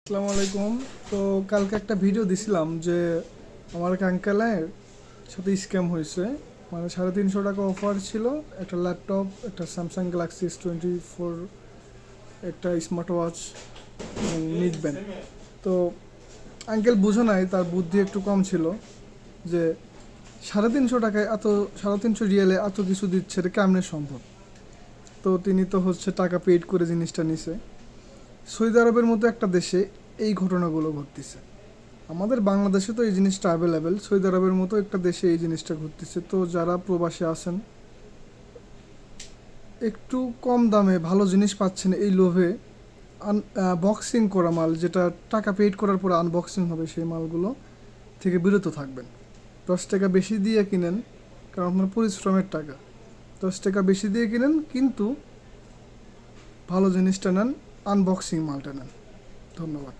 আসসালামু আলাইকুম। তো কালকে একটা ভিডিও দিছিলাম যে আমার এক আঙ্কেলের সাথে স্ক্যাম হয়েছে। মানে 350 টাকা অফার ছিল, একটা ল্যাপটপ, একটা স্যামসাং গ্যালাক্সি S24, একটা স্মার্ট ওয়াচ এবং নিক ব্যান্ড। তো আঙ্কেল বুঝো নাই, তার বুদ্ধি একটু কম ছিল যে 350 টাকায় এত, 350 রিয়ালে এত কিছু দিচ্ছে, এটা কেমনে সম্ভব। তো তিনি তো টাকা পেইড করে জিনিসটা নিছে। সৌদি আরবের মতো একটা দেশে এই ঘটনাগুলো ঘটতেছে। আমাদের বাংলাদেশে তো এই জিনিসটা অ্যাভেলেবেল, সৌদি আরবের মতো একটা দেশে এই জিনিসটা ঘটতেছে। তো যারা প্রবাসে আছেন, একটু কম দামে ভালো জিনিস পাচ্ছেন এই লোভে বক্সিং করা মাল, যেটা টাকা পেইড করার পরে আনবক্সিং হবে, সেই মালগুলো থেকে বিরত থাকবেন। 10 টাকা বেশি দিয়ে কিনেন, কারণ আপনার পরিশ্রমের টাকা। 10 টাকা বেশি দিয়ে কিনেন, কিন্তু ভালো জিনিসটা নেন, আনবক্সিং মালটা নেন। ধন্যবাদ।